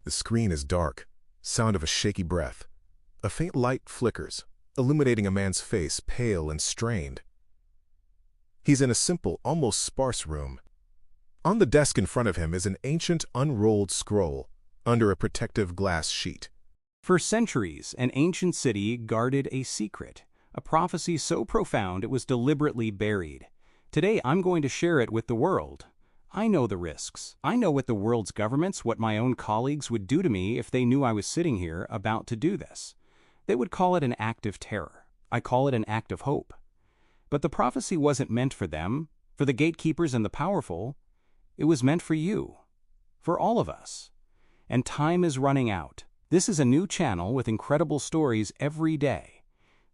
The screen is dark, sound of a shaky breath. A faint light flickers, illuminating a man's face, pale and strained. He's in a simple, almost sparse room. On the desk in front of him is an ancient, unrolled scroll, under a protective glass sheet. For centuries, an ancient city guarded a secret, a prophecy so profound it was deliberately buried. Today, I'm going to share it with the world. I know the risks. I know what the world's governments, what my own colleagues would do to me if they knew I was sitting here about to do this. They would call it an act of terror. I call it an act of hope. But the prophecy wasn't meant for them, for the gatekeepers and the powerful. It was meant for you, for all of us. And time is running out. This is a new channel with incredible stories every day.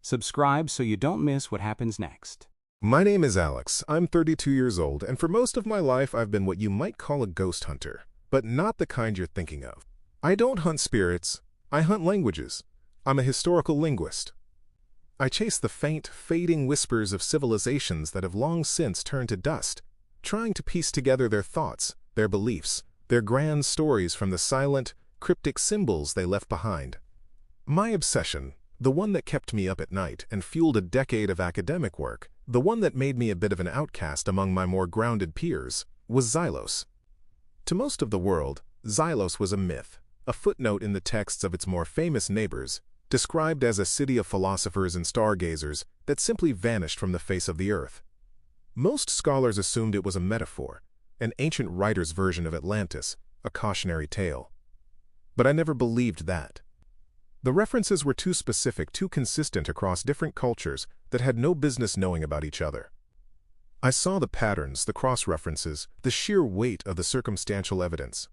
Subscribe so you don't miss what happens next. My name is Alex. I'm 32 years old, and for most of my life I've been what you might call a ghost hunter, but not the kind you're thinking of. I don't hunt spirits, I hunt languages. I'm a historical linguist. I chase the faint, fading whispers of civilizations that have long since turned to dust, trying to piece together their thoughts, their beliefs, their grand stories from the silent, cryptic symbols they left behind. My obsession, the one that kept me up at night and fueled a decade of academic work, the one that made me a bit of an outcast among my more grounded peers, was Xylos. To most of the world, Xylos was a myth, a footnote in the texts of its more famous neighbors, described as a city of philosophers and stargazers that simply vanished from the face of the earth. Most scholars assumed it was a metaphor, an ancient writer's version of Atlantis, a cautionary tale. But I never believed that. The references were too specific, too consistent across different cultures that had no business knowing about each other. I saw the patterns, the cross-references, the sheer weight of the circumstantial evidence.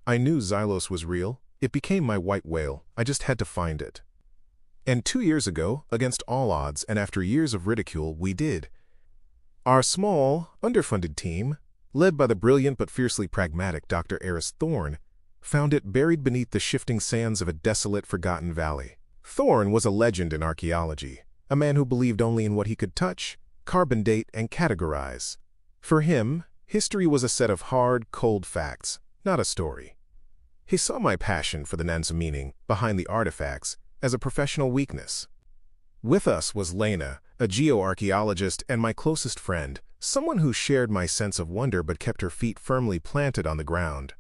I knew Xylos was real. It became my white whale. I just had to find it. And 2 years ago, against all odds and after years of ridicule, we did. Our small, underfunded team, led by the brilliant but fiercely pragmatic Dr. Eris Thorne, found it buried beneath the shifting sands of a desolate, forgotten valley. Thorne was a legend in archaeology, a man who believed only in what he could touch, carbon date, and categorize. For him, history was a set of hard, cold facts, not a story. He saw my passion for the Nansa meaning behind the artifacts as a professional weakness. With us was Lena, a geoarchaeologist and my closest friend, someone who shared my sense of wonder but kept her feet firmly planted on the ground.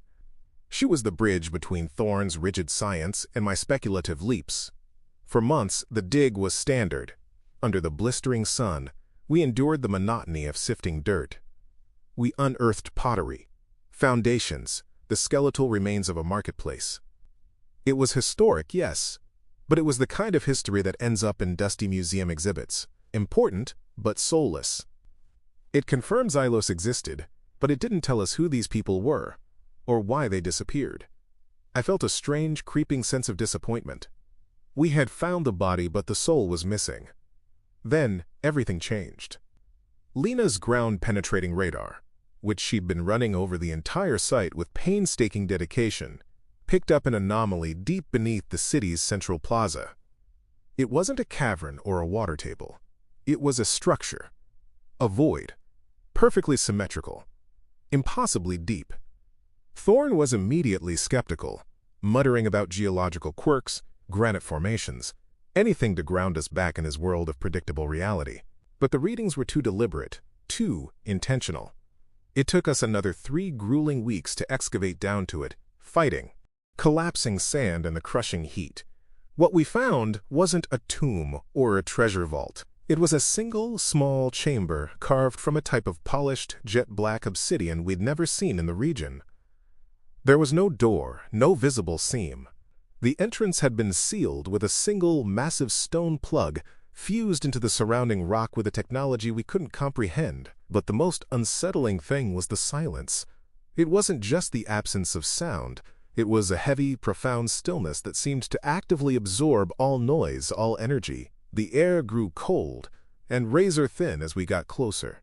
She was the bridge between Thorne's rigid science and my speculative leaps. For months, the dig was standard. Under the blistering sun, we endured the monotony of sifting dirt. We unearthed pottery, foundations, the skeletal remains of a marketplace. It was historic, yes, but it was the kind of history that ends up in dusty museum exhibits, important but soulless. It confirmed Xylos existed, but it didn't tell us who these people were, or why they disappeared. I felt a strange, creeping sense of disappointment. We had found the body, but the soul was missing. Then, everything changed. Lena's ground-penetrating radar, which she'd been running over the entire site with painstaking dedication, picked up an anomaly deep beneath the city's central plaza. It wasn't a cavern or a water table. It was a structure, a void, perfectly symmetrical, impossibly deep. Thorne was immediately skeptical, muttering about geological quirks, granite formations, anything to ground us back in his world of predictable reality. But the readings were too deliberate, too intentional. It took us another 3 grueling weeks to excavate down to it, fighting, collapsing sand and the crushing heat. What we found wasn't a tomb or a treasure vault. It was a single, small chamber carved from a type of polished, jet-black obsidian we'd never seen in the region. There was no door, no visible seam. The entrance had been sealed with a single, massive stone plug fused into the surrounding rock with a technology we couldn't comprehend. But the most unsettling thing was the silence. It wasn't just the absence of sound. It was a heavy, profound stillness that seemed to actively absorb all noise, all energy. The air grew cold and razor-thin as we got closer.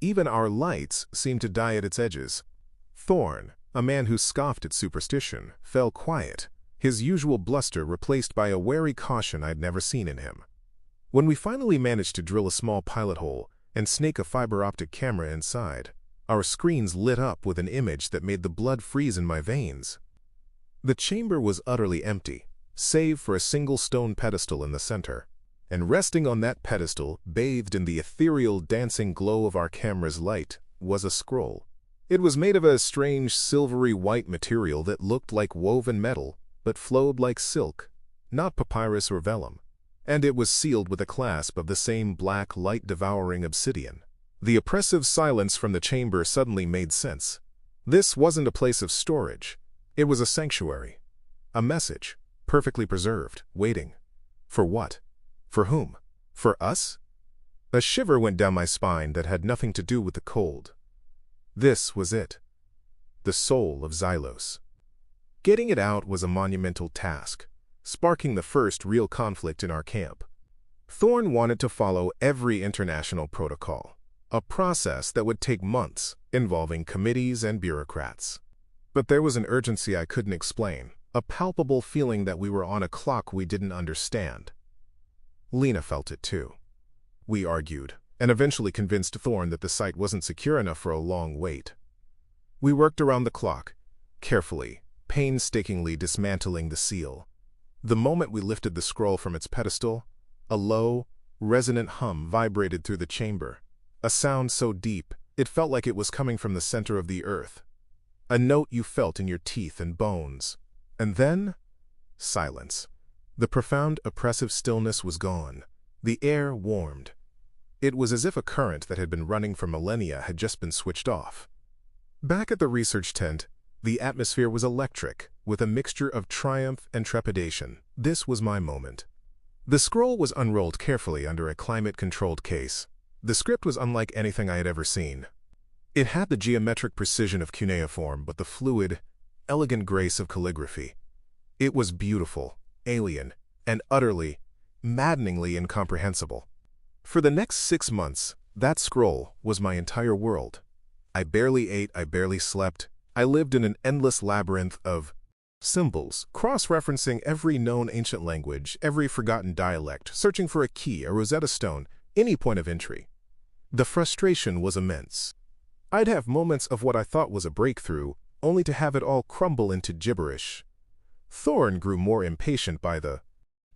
Even our lights seemed to die at its edges. Thorne, a man who scoffed at superstition, fell quiet, his usual bluster replaced by a wary caution I'd never seen in him. When we finally managed to drill a small pilot hole and snake a fiber-optic camera inside, our screens lit up with an image that made the blood freeze in my veins. The chamber was utterly empty, save for a single stone pedestal in the center. And resting on that pedestal, bathed in the ethereal dancing glow of our camera's light, was a scroll. It was made of a strange silvery white material that looked like woven metal, but flowed like silk, not papyrus or vellum. And it was sealed with a clasp of the same black, light-devouring obsidian. The oppressive silence from the chamber suddenly made sense. This wasn't a place of storage. It was a sanctuary. A message, perfectly preserved, waiting. For what? For whom? For us? A shiver went down my spine that had nothing to do with the cold. This was it. The soul of Xylos. Getting it out was a monumental task, sparking the first real conflict in our camp. Thorn wanted to follow every international protocol, a process that would take months, involving committees and bureaucrats. But there was an urgency I couldn't explain, a palpable feeling that we were on a clock we didn't understand. Lena felt it too. We argued, and eventually convinced Thorn that the site wasn't secure enough for a long wait. We worked around the clock, carefully, painstakingly dismantling the seal. The moment we lifted the scroll from its pedestal, a low, resonant hum vibrated through the chamber, a sound so deep it felt like it was coming from the center of the earth. A note you felt in your teeth and bones. And then, silence. The profound, oppressive stillness was gone. The air warmed. It was as if a current that had been running for millennia had just been switched off. Back at the research tent, the atmosphere was electric, with a mixture of triumph and trepidation. This was my moment. The scroll was unrolled carefully under a climate-controlled case. The script was unlike anything I had ever seen. It had the geometric precision of cuneiform, but the fluid, elegant grace of calligraphy. It was beautiful, alien, and utterly, maddeningly incomprehensible. For the next 6 months, that scroll was my entire world. I barely ate, I barely slept. I lived in an endless labyrinth of symbols, cross-referencing every known ancient language, every forgotten dialect, searching for a key, a Rosetta Stone, any point of entry. The frustration was immense. I'd have moments of what I thought was a breakthrough, only to have it all crumble into gibberish. Thorn grew more impatient by the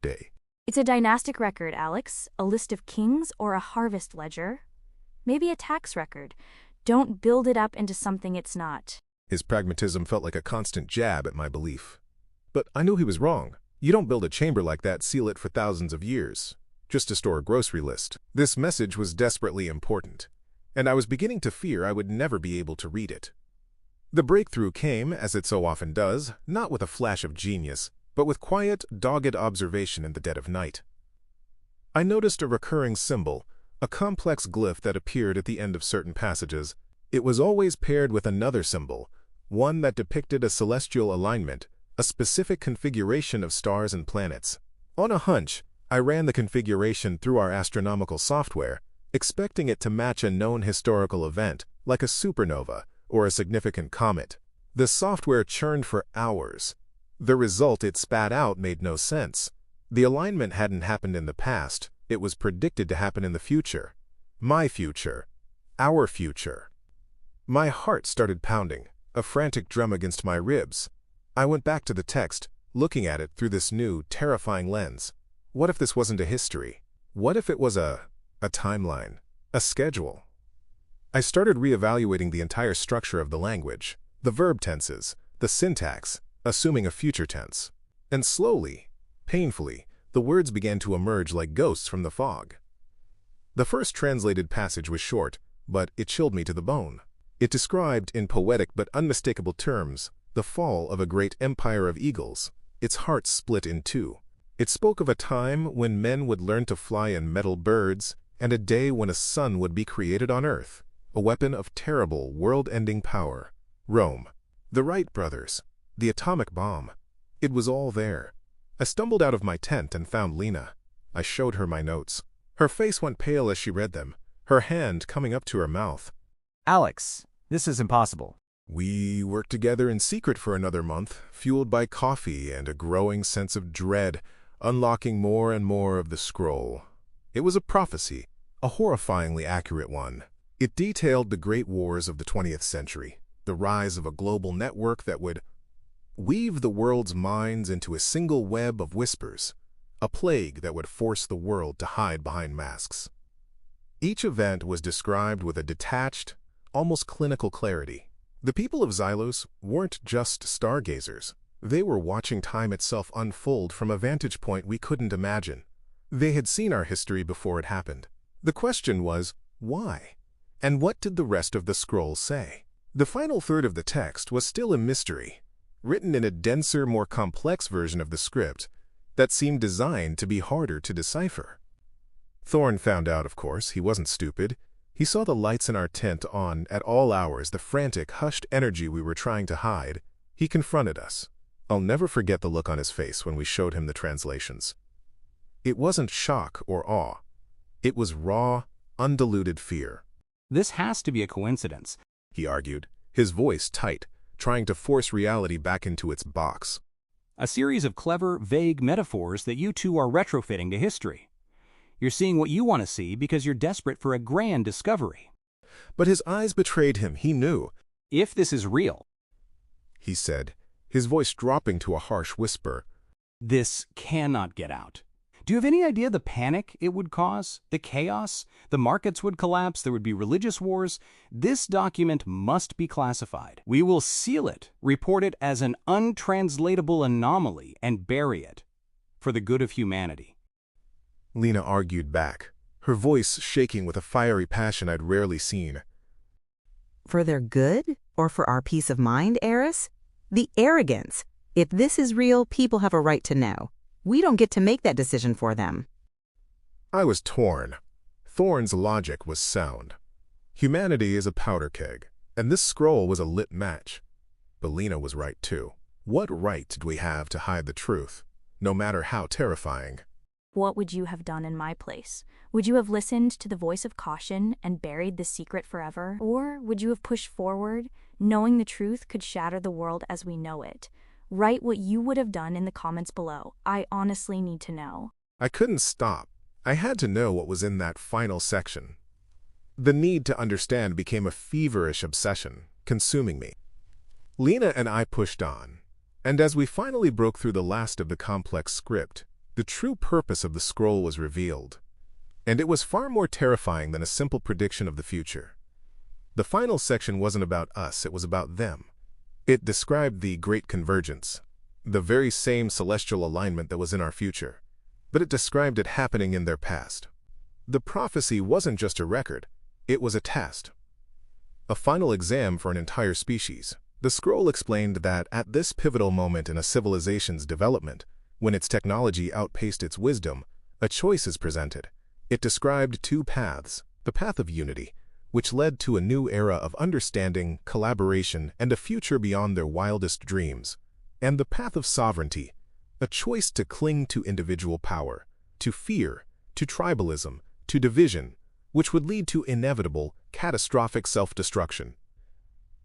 day. It's a dynastic record, Alex. A list of kings or a harvest ledger. Maybe a tax record. Don't build it up into something it's not. His pragmatism felt like a constant jab at my belief. But I knew he was wrong. You don't build a chamber like that, seal it for thousands of years, just to store a grocery list. This message was desperately important, and I was beginning to fear I would never be able to read it. The breakthrough came, as it so often does, not with a flash of genius, but with quiet, dogged observation in the dead of night. I noticed a recurring symbol, a complex glyph that appeared at the end of certain passages. It was always paired with another symbol, one that depicted a celestial alignment, a specific configuration of stars and planets. On a hunch, I ran the configuration through our astronomical software, expecting it to match a known historical event, like a supernova or a significant comet. The software churned for hours. The result it spat out made no sense. The alignment hadn't happened in the past. It was predicted to happen in the future. My future. Our future. My heart started pounding, a frantic drum against my ribs. I went back to the text, looking at it through this new, terrifying lens. What if this wasn't a history? What if it was a timeline? A schedule? I started reevaluating the entire structure of the language, the verb tenses, the syntax, assuming a future tense. And slowly, painfully, the words began to emerge like ghosts from the fog. The first translated passage was short, but it chilled me to the bone. It described, in poetic but unmistakable terms, the fall of a great empire of eagles, its heart split in two. It spoke of a time when men would learn to fly in metal birds, and a day when a sun would be created on earth, a weapon of terrible, world-ending power. Rome. The Wright brothers. The atomic bomb. It was all there. I stumbled out of my tent and found Lena. I showed her my notes. Her face went pale as she read them, her hand coming up to her mouth. Alex, this is impossible. We worked together in secret for another month, fueled by coffee and a growing sense of dread, unlocking more and more of the scroll. It was a prophecy, a horrifyingly accurate one. It detailed the great wars of the 20th century, the rise of a global network that would weave the world's minds into a single web of whispers, a plague that would force the world to hide behind masks. Each event was described with a detached, almost clinical clarity. The people of Xylos weren't just stargazers. They were watching time itself unfold from a vantage point we couldn't imagine. They had seen our history before it happened. The question was, why? And what did the rest of the scroll say? The final third of the text was still a mystery, written in a denser, more complex version of the script that seemed designed to be harder to decipher. Thorn found out, of course. He wasn't stupid. He saw the lights in our tent on at all hours, the frantic, hushed energy we were trying to hide. He confronted us. I'll never forget the look on his face when we showed him the translations. It wasn't shock or awe. It was raw, undiluted fear. This has to be a coincidence, he argued, his voice tight, trying to force reality back into its box. a series of clever, vague metaphors that you two are retrofitting to history. You're seeing what you want to see because you're desperate for a grand discovery. But his eyes betrayed him. He knew. If this is real, He said, his voice dropping to a harsh whisper. this cannot get out. Do you have any idea the panic it would cause? The chaos? The markets would collapse, there would be religious wars. This document must be classified. We will seal it, report it as an untranslatable anomaly, and bury it for the good of humanity. Lena argued back, her voice shaking with a fiery passion I'd rarely seen. For their good or for our peace of mind, Eris? The arrogance. If this is real, people have a right to know. We don't get to make that decision for them. I was torn. Thorn's logic was sound. Humanity is a powder keg, and this scroll was a lit match. But Lena was right too. What right did we have to hide the truth, no matter how terrifying? What would you have done in my place? Would you have listened to the voice of caution and buried the secret forever? Or would you have pushed forward, knowing the truth could shatter the world as we know it? Write what you would have done in the comments below. I honestly need to know. I couldn't stop. I had to know what was in that final section. The need to understand became a feverish obsession, consuming me. Lena and I pushed on, and as we finally broke through the last of the complex script, the true purpose of the scroll was revealed. And it was far more terrifying than a simple prediction of the future. The final section wasn't about us, it was about them. It described the Great Convergence, the very same celestial alignment that was in our future, but it described it happening in their past. The prophecy wasn't just a record, it was a test. A final exam for an entire species. The scroll explained that at this pivotal moment in a civilization's development, when its technology outpaced its wisdom, a choice is presented. It described two paths, the path of unity, which led to a new era of understanding, collaboration, and a future beyond their wildest dreams, and the path of sovereignty, a choice to cling to individual power, to fear, to tribalism, to division, which would lead to inevitable, catastrophic self-destruction.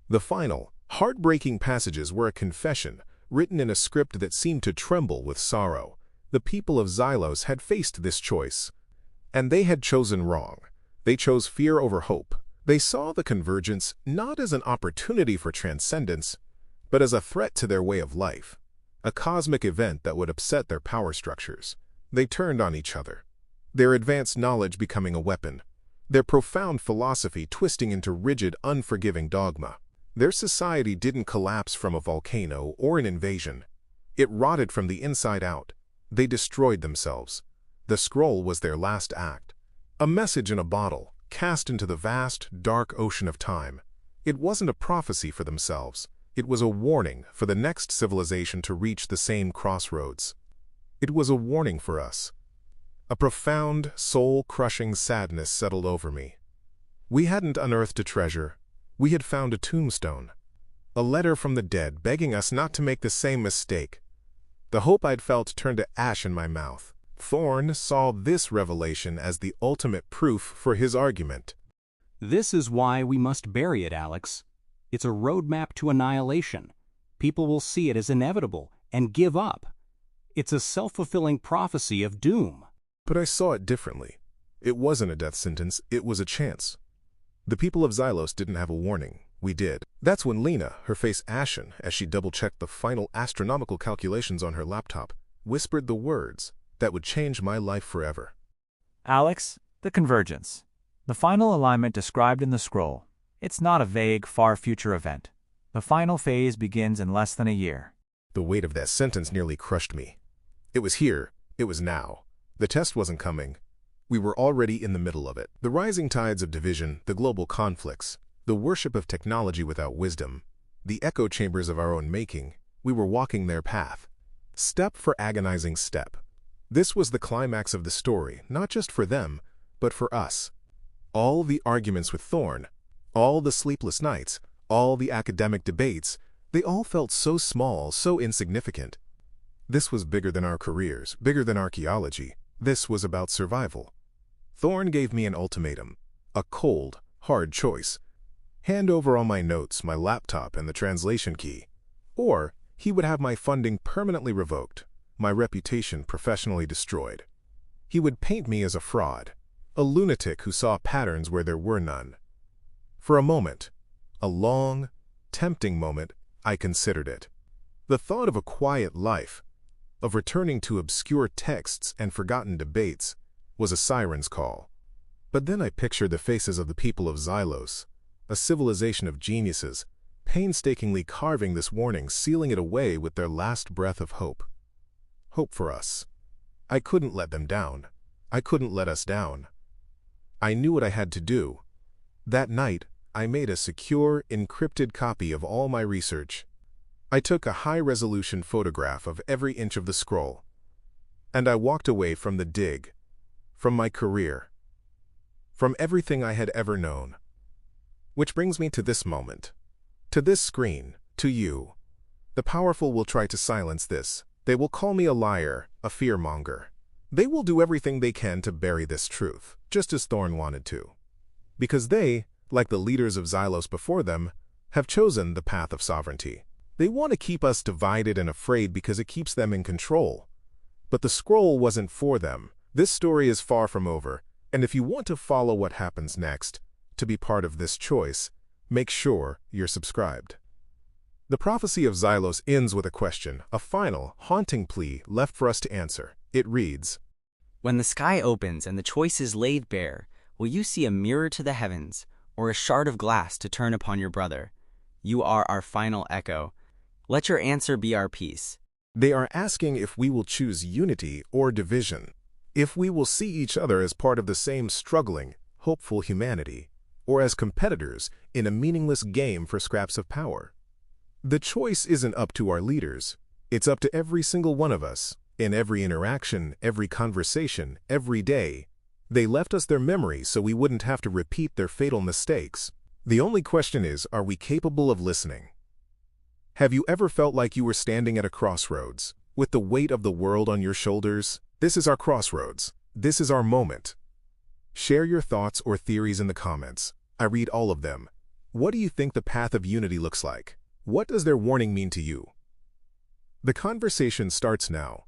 The final, heartbreaking passages were a confession, written in a script that seemed to tremble with sorrow. The people of Xylos had faced this choice, and they had chosen wrong. They chose fear over hope. They saw the convergence not as an opportunity for transcendence, but as a threat to their way of life, a cosmic event that would upset their power structures. They turned on each other, their advanced knowledge becoming a weapon, their profound philosophy twisting into rigid, unforgiving dogma. Their society didn't collapse from a volcano or an invasion. It rotted from the inside out. They destroyed themselves. The scroll was their last act. A message in a bottle, cast into the vast, dark ocean of time. It wasn't a prophecy for themselves. It was a warning for the next civilization to reach the same crossroads. It was a warning for us. A profound, soul-crushing sadness settled over me. We hadn't unearthed a treasure. We had found a tombstone. A letter from the dead begging us not to make the same mistake. The hope I'd felt turned to ash in my mouth. Thorn saw this revelation as the ultimate proof for his argument. This is why we must bury it, Alex. It's a roadmap to annihilation. People will see it as inevitable and give up. It's a self-fulfilling prophecy of doom. But I saw it differently. It wasn't a death sentence, it was a chance. The people of Xylos didn't have a warning. We did. That's when Lena, her face ashen as she double-checked the final astronomical calculations on her laptop, whispered the words that would change my life forever. Alex, the convergence. The final alignment described in the scroll. It's not a vague, far-future event. The final phase begins in less than a year. The weight of that sentence nearly crushed me. It was here. It was now. The test wasn't coming. We were already in the middle of it. The rising tides of division, the global conflicts, the worship of technology without wisdom, the echo chambers of our own making, we were walking their path. Step for agonizing step. This was the climax of the story, not just for them, but for us. All the arguments with Thorne, all the sleepless nights, all the academic debates, they all felt so small, so insignificant. This was bigger than our careers, bigger than archaeology. This was about survival. Thorne gave me an ultimatum, a cold, hard choice. Hand over all my notes, my laptop, and the translation key. Or he would have my funding permanently revoked, my reputation professionally destroyed. He would paint me as a fraud, a lunatic who saw patterns where there were none. For a moment, a long, tempting moment, I considered it. The thought of a quiet life, of returning to obscure texts and forgotten debates, was a siren's call. But then I pictured the faces of the people of Xylos, a civilization of geniuses, painstakingly carving this warning, sealing it away with their last breath of hope. Hope for us. I couldn't let them down. I couldn't let us down. I knew what I had to do. That night, I made a secure, encrypted copy of all my research. I took a high-resolution photograph of every inch of the scroll. And I walked away from the dig, from my career, from everything I had ever known. Which brings me to this moment, to this screen, to you. The powerful will try to silence this. They will call me a liar, a fearmonger. They will do everything they can to bury this truth, just as Thorne wanted to. Because they, like the leaders of Xylos before them, have chosen the path of sovereignty. They want to keep us divided and afraid because it keeps them in control. But the scroll wasn't for them. This story is far from over, and if you want to follow what happens next, to be part of this choice, make sure you're subscribed. The prophecy of Xylos ends with a question, a final, haunting plea left for us to answer. It reads, "When the sky opens and the choice is laid bare, will you see a mirror to the heavens, or a shard of glass to turn upon your brother? You are our final echo. Let your answer be our peace." They are asking if we will choose unity or division, if we will see each other as part of the same struggling, hopeful humanity, or as competitors in a meaningless game for scraps of power. The choice isn't up to our leaders. It's up to every single one of us. In every interaction, every conversation, every day, they left us their memories so we wouldn't have to repeat their fatal mistakes. The only question is, are we capable of listening? Have you ever felt like you were standing at a crossroads, with the weight of the world on your shoulders? This is our crossroads. This is our moment. Share your thoughts or theories in the comments. I read all of them. What do you think the path of unity looks like? What does their warning mean to you? The conversation starts now.